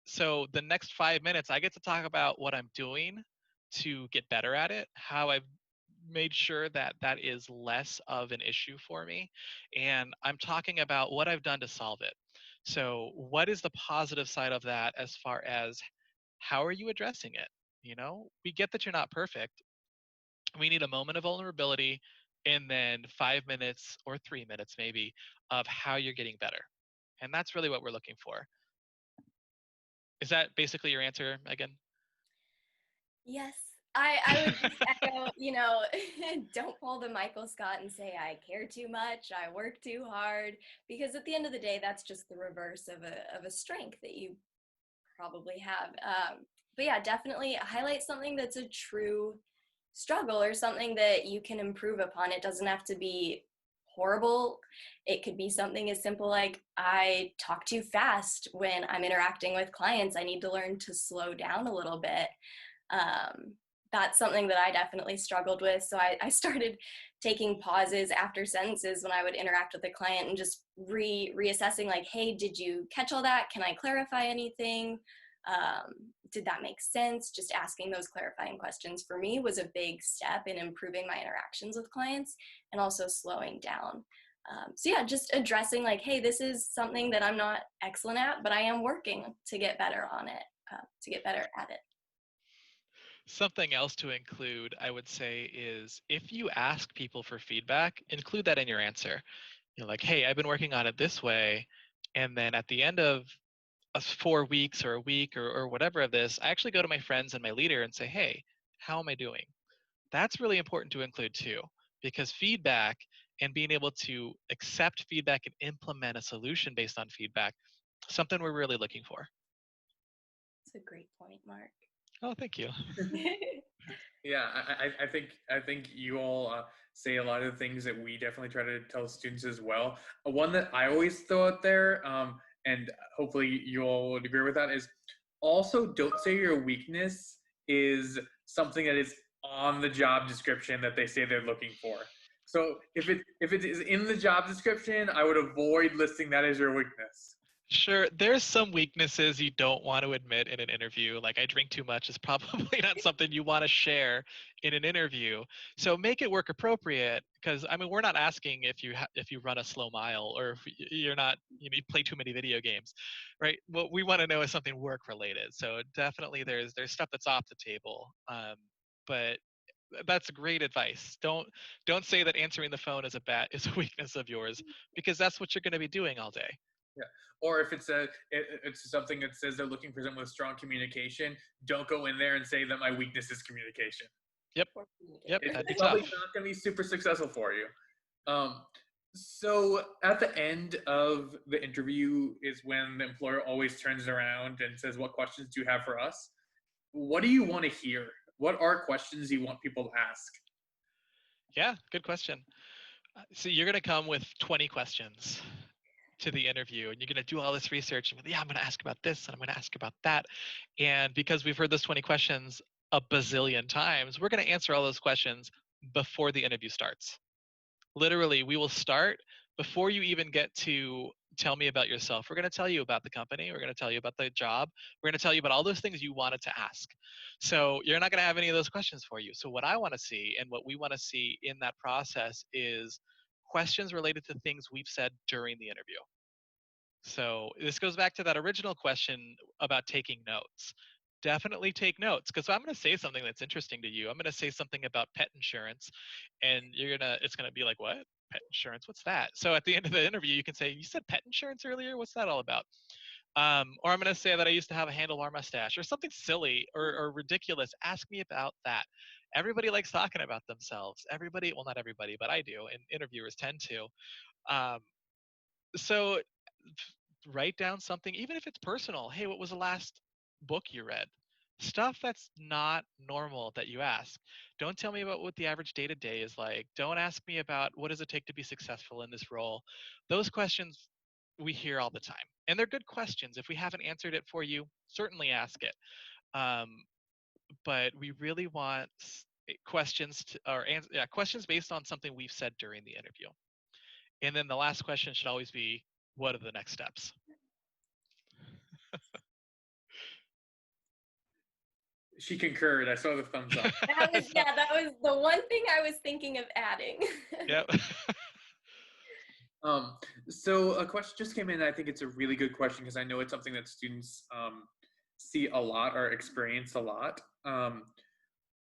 So the next 5 minutes, I get to talk about what I'm doing to get better at it, how I've made sure that that is less of an issue for me. And I'm talking about what I've done to solve it. So, what is the positive side of that as far as how are you addressing it? You know, we get that you're not perfect. We need a moment of vulnerability and then 5 minutes or 3 minutes, maybe, of how you're getting better. And that's really what we're looking for. Is that basically your answer, Megan? Yes. I would just echo, don't pull the Michael Scott and say, I care too much, I work too hard, because at the end of the day, that's just the reverse of a strength that you probably have. But yeah, definitely highlight something that's a true struggle or something that you can improve upon. It doesn't have to be horrible. It could be something as simple like, I talk too fast when I'm interacting with clients. I need to learn to slow down a little bit. That's something that I definitely struggled with. So I started taking pauses after sentences when I would interact with a client and just reassessing like, hey, did you catch all that? Can I clarify anything? Did that make sense? Just asking those clarifying questions for me was a big step in improving my interactions with clients and also slowing down. So yeah, just addressing like, hey, this is something that I'm not excellent at, but I am working to get better on it, to get better at it. Something else to include, I would say, is if you ask people for feedback, include that in your answer. You're like, hey, I've been working on it this way. And then at the end of 4 weeks or a week or whatever of this, I actually go to my friends and my leader and say, hey, how am I doing? That's really important to include too, because feedback and being able to accept feedback and implement a solution based on feedback, something we're really looking for. That's a great point, Mark. Oh, thank you. Yeah, I think you all say a lot of the things that we definitely try to tell students as well. One that I always throw out there, and hopefully you all would agree with that, is also don't say your weakness is something that is on the job description that they say they're looking for. So if it is in the job description, I would avoid listing that as your weakness. Sure, there's some weaknesses you don't want to admit in an interview. Like I drink too much is probably not something you want to share in an interview. So make it work appropriate because I mean we're not asking if you run a slow mile or if you're not you play too many video games, right? What we want to know is something work related. So definitely there's stuff that's off the table. But that's great advice. Don't say that answering the phone is a weakness of yours because that's what you're going to be doing all day. Yeah. Or if it's something that says they're looking for someone with strong communication, don't go in there and say that my weakness is communication. Yep. Yep. It's That'd be probably tough. not going to be super successful for you. Um, So at the end of the interview is when the employer always turns around and says, "What questions do you have for us?" What do you want to hear? What are questions you want people to ask? Yeah, good question. So you're going to come with 20 questions to the interview, and you're going to do all this research. And yeah, I'm going to ask about this, and I'm going to ask about that. And because we've heard those 20 questions a bazillion times, we're going to answer all those questions before the interview starts. Literally, we will start before you even get to tell me about yourself. We're going to tell you about the company. We're going to tell you about the job. We're going to tell you about all those things you wanted to ask. So you're not going to have any of those questions for you. So what I want to see and what we want to see in that process is questions related to things we've said during the interview. So this goes back to that original question about taking notes. Definitely take notes, because I'm going to say something that's interesting to you. I'm going to say something about pet insurance, and it's going to be like, what? Pet insurance? What's that? So at the end of the interview, you can say, you said pet insurance earlier? What's that all about? Or I'm going to say that I used to have a handlebar mustache, or something silly or ridiculous. Ask me about that. Everybody likes talking about themselves. Everybody, well, not everybody, but I do, and interviewers tend to. Um, so write down something, even if it's personal. Hey, what was the last book you read? Stuff that's not normal that you ask. Don't tell me about what the average day to day is like. Don't ask me about what does it take to be successful in this role. Those questions we hear all the time, and they're good questions. If we haven't answered it for you, certainly ask it. Um, but we really want questions questions based on something we've said during the interview. And then the last question should always be, what are the next steps? She concurred. I saw the thumbs up. That was the one thing I was thinking of adding. Yep. Um, so a question just came in. I think it's a really good question because I know it's something that students see a lot or experience a lot.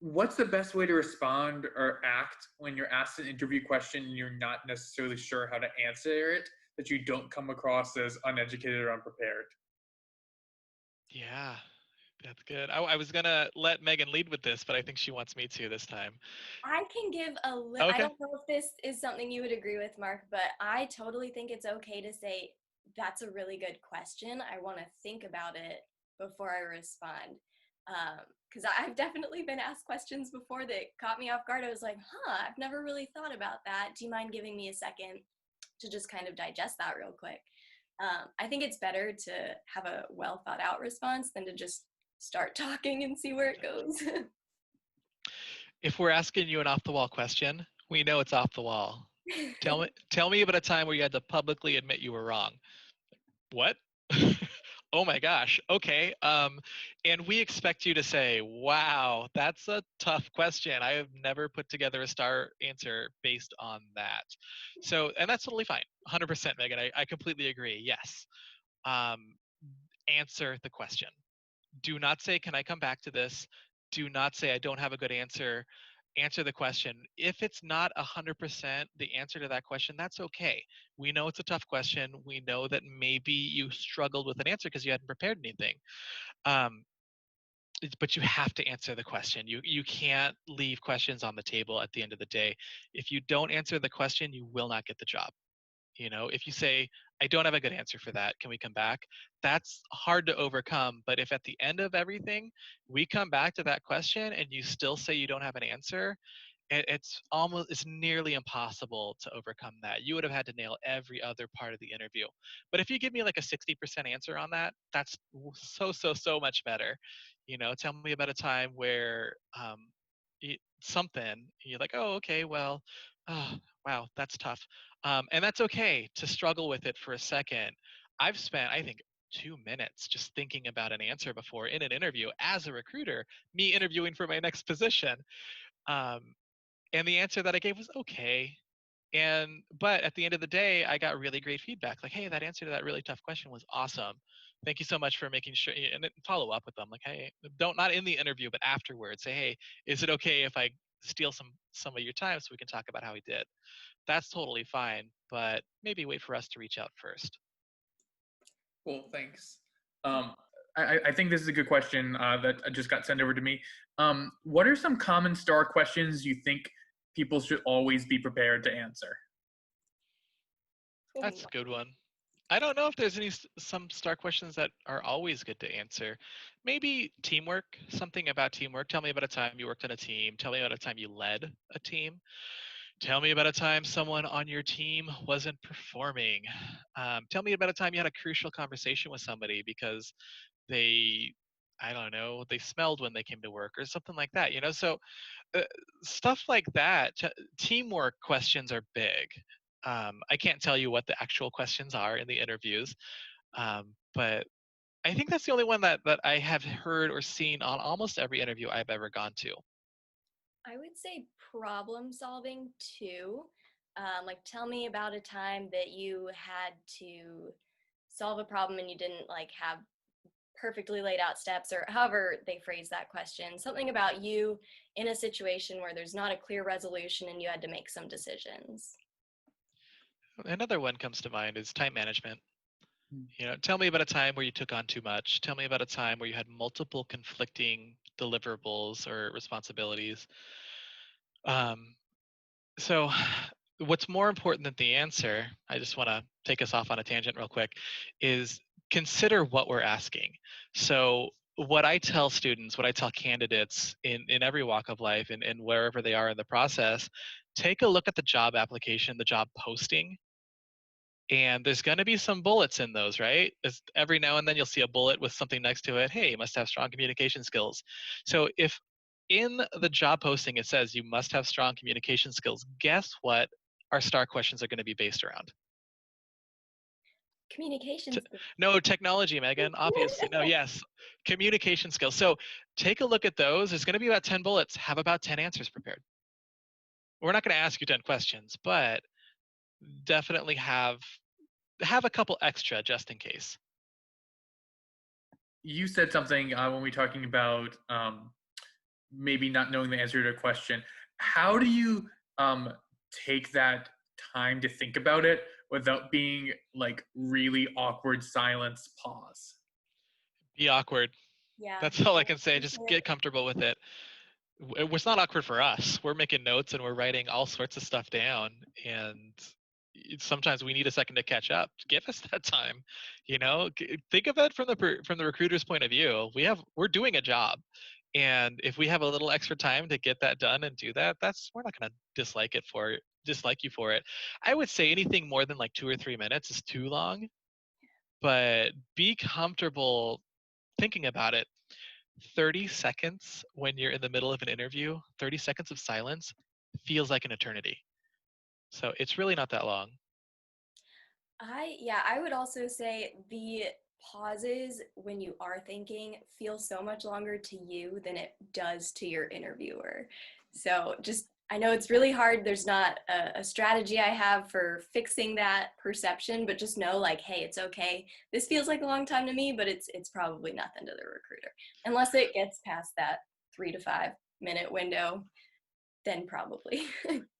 What's the best way to respond or act when you're asked an interview question and you're not necessarily sure how to answer it, that you don't come across as uneducated or unprepared? Yeah, that's good. I was gonna let Megan lead with this, but I think she wants me to this time. I can give I Okay. don't know if this is something you would agree with, Mark, but I totally think it's okay to say, that's a really good question. I want to think about it before I respond. Because I've definitely been asked questions before that caught me off guard. I was like, I've never really thought about that. Do you mind giving me a second to just kind of digest that real quick? I think it's better to have a well thought out response than to just start talking and see where it goes. If we're asking you an off the wall question, we know it's off the wall. Tell me about a time where you had to publicly admit you were wrong. What? Oh my gosh. Okay. And we expect you to say, wow, that's a tough question. I have never put together a star answer based on that. So, and that's totally fine. 100%, Megan. I completely agree. Yes. Um, answer the question. Do not say, can I come back to this? Do not say, I don't have a good answer. Answer the question. If it's not 100% the answer to that question, that's okay. We know it's a tough question. We know that maybe you struggled with an answer because you hadn't prepared anything. Um, but you have to answer the question. You can't leave questions on the table at the end of the day. If you don't answer the question, you will not get the job. You know, if you say, I don't have a good answer for that, can we come back? That's hard to overcome. But if at the end of everything, we come back to that question and you still say you don't have an answer, it's nearly impossible to overcome that. You would have had to nail every other part of the interview. But if you give me like a 60% answer on that, that's so much better. You know, tell me about a time where something you're like, oh, okay, well, oh, wow, that's tough. And that's okay to struggle with it for a second. I've spent, I think, 2 minutes just thinking about an answer before in an interview as a recruiter, me interviewing for my next position. Um, and the answer that I gave was okay. But at the end of the day, I got really great feedback. Like, hey, that answer to that really tough question was awesome. Thank you so much for making sure, and then follow up with them. Like, hey, don't, not in the interview, but afterwards, say, hey, is it okay if I steal some of your time so we can talk about how we did? That's totally fine, but maybe wait for us to reach out first. Well, thanks. I think this is a good question that just got sent over to me. What are some common STAR questions you think people should always be prepared to answer? will be That's a good one. I don't know if there's some star questions that are always good to answer. Maybe teamwork, something about teamwork. Tell me about a time you worked on a team. Tell me about a time you led a team. Tell me about a time someone on your team wasn't performing. Tell me about a time you had a crucial conversation with somebody because they, I don't know, they smelled when they came to work or something like that. So uh, stuff like that. Teamwork questions are big. I can't tell you what the actual questions are in the interviews, but I think that's the only one that I have heard or seen on almost every interview I've ever gone to. I would say problem solving too. Like, tell me about a time that you had to solve a problem and you didn't like have perfectly laid out steps, or however they phrase that question. Something about you in a situation where there's not a clear resolution and you had to make some decisions. Another one comes to mind is time management. Hmm. Tell me about a time where you took on too much. Tell me about a time where you had multiple conflicting deliverables or responsibilities. Um, so, what's more important than the answer, I just want to take us off on a tangent real quick, is consider what we're asking. So, what I tell students, what I tell candidates in every walk of life and wherever they are in the process, take a look at the job application, the job posting, and there's going to be some bullets in those, right? Every now and then you'll see a bullet with something next to it. Hey, you must have strong communication skills. So if in the job posting it says you must have strong communication skills, guess what our star questions are going to be based around? Communications. No, technology, Megan, obviously. No, yes, communication skills. So take a look at those. There's going to be about 10 bullets. Have about 10 answers prepared. We're not going to ask you 10 questions, but definitely have a couple extra just in case. You said something when we were talking about maybe not knowing the answer to a question. How do you take that time to think about it without being like really awkward silence pause? Be awkward. Yeah. That's all I can say. Just get comfortable with it. It's not awkward for us. We're making notes and we're writing all sorts of stuff down. And sometimes we need a second to catch up. Give us that time. Think of it from the recruiter's point of view. We're doing a job, and if we have a little extra time to get that done and do that, we're not going to dislike you for it. I would say anything more than like 2 or 3 minutes is too long, but be comfortable thinking about it. 30 seconds when you're in the middle of an interview, 30 seconds of silence feels like an eternity. So it's really not that long. I would also say the pauses when you are thinking feel so much longer to you than it does to your interviewer. So just, I know it's really hard. There's not a strategy I have for fixing that perception, but just know like, hey, it's okay. This feels like a long time to me, but it's probably nothing to the recruiter. Unless it gets past that 3 to 5 minute window, then probably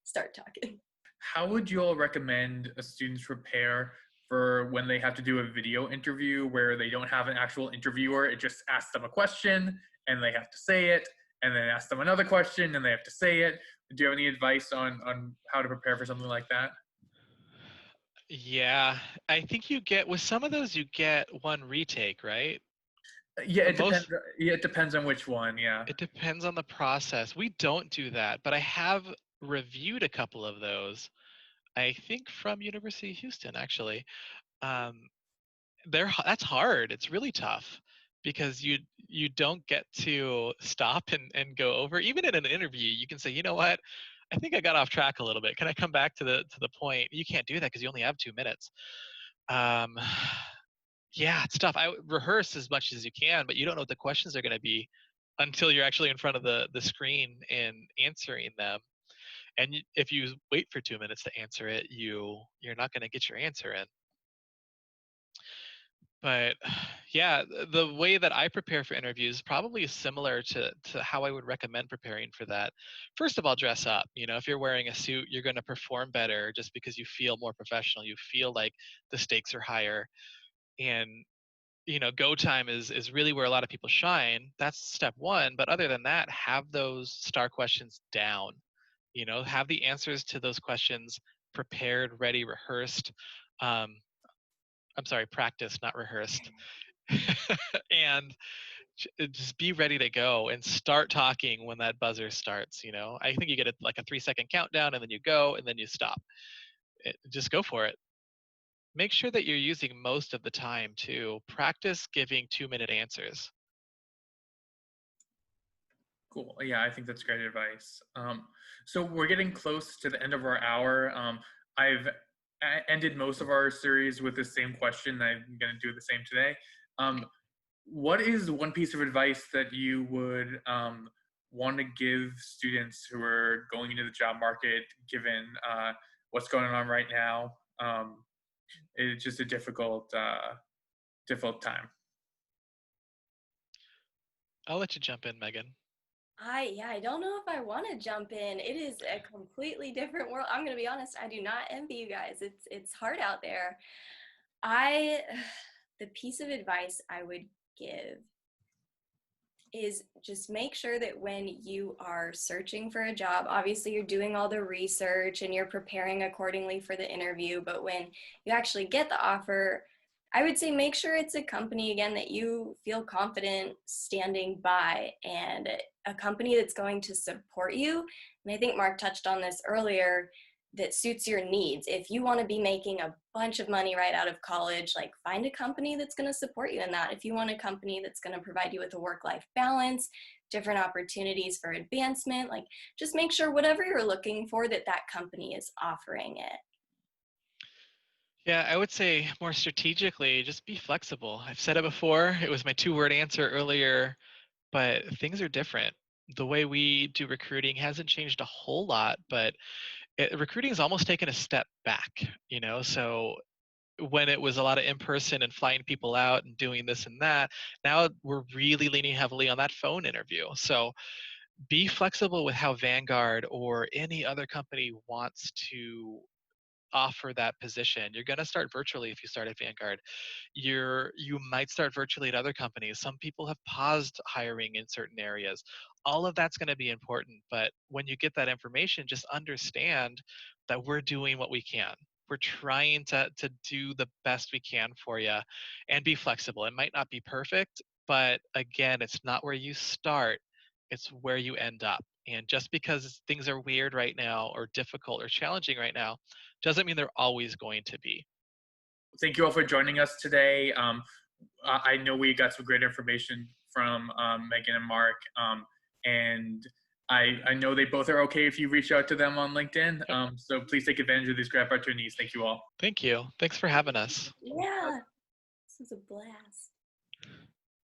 start talking. How would you all recommend students prepare for when they have to do a video interview where they don't have an actual interviewer? It just asks them a question and they have to say it, and then ask them another question and they have to say it. Do you have any advice on how to prepare for something like that? Yeah, I think with some of those, you get one retake, right? Yeah, it depends. Most, Yeah, it depends on which one. Yeah. it depends on the process. We don't do that, but I have reviewed a couple of those. I think from University of Houston, actually. Um, that's hard. It's really tough because you don't get to stop and go over. Even in an interview, you can say, you know what, I think I got off track a little bit. Can I come back to the point? You can't do that because you only have 2 minutes. Um, yeah, it's tough. I would rehearse as much as you can, but you don't know what the questions are going to be until you're actually in front of the screen and answering them. And if you wait for 2 minutes to answer it, you're not going to get your answer in. But yeah, the way that I prepare for interviews probably is similar to how I would recommend preparing for that. First of all, dress up. If you're wearing a suit, you're going to perform better just because you feel more professional. You feel like the stakes are higher. And go time is really where a lot of people shine. That's step one. But other than that, have those star questions down. Have the answers to those questions prepared, ready, rehearsed. Um, I'm sorry, practice, not rehearsed. And just be ready to go and start talking when that buzzer starts. I think you get like a 3-second countdown, and then you go, and then you stop. Just go for it. Make sure that you're using most of the time to practice giving 2-minute answers. Cool. Yeah, I think that's great advice. So we're getting close to the end of our hour. I've ended most of our series with the same question. I'm going to do the same today. What is one piece of advice that you would want to give students who are going into the job market, given what's going on right now? It's just a difficult time. I'll let you jump in, Megan. I don't know if I want to jump in. It is a completely different world. I'm going to be honest, I do not envy you guys. It's hard out there. The piece of advice I would give is just make sure that when you are searching for a job, obviously you're doing all the research and you're preparing accordingly for the interview, but when you actually get the offer, I would say make sure it's a company, again, that you feel confident standing by, and a company that's going to support you. And I think Mark touched on this earlier, that suits your needs. If you want to be making a bunch of money right out of college, like find a company that's going to support you in that. If you want a company that's going to provide you with a work-life balance, different opportunities for advancement, like just make sure whatever you're looking for, that company is offering it. Yeah, I would say more strategically, just be flexible. I've said it before. It was my 2-word answer earlier, but things are different. The way we do recruiting hasn't changed a whole lot, but recruiting has almost taken a step back. So when it was a lot of in-person and flying people out and doing this and that, now we're really leaning heavily on that phone interview. So be flexible with how Vanguard or any other company wants to offer that position. You're going to start virtually if you start at Vanguard. You might start virtually at other companies. Some people have paused hiring in certain areas. All of that's going to be important, but when you get that information, just understand that we're doing what we can. We're trying to do the best we can for you, and be flexible. It might not be perfect, but again, it's not where you start, it's where you end up. And just because things are weird right now or difficult or challenging right now doesn't mean they're always going to be. Thank you all for joining us today. I know we got some great information from Megan and Mark, and I know they both are okay if you reach out to them on LinkedIn. So please take advantage of these great opportunities. Thank you all. Thank you. Thanks for having us. Yeah, this was a blast.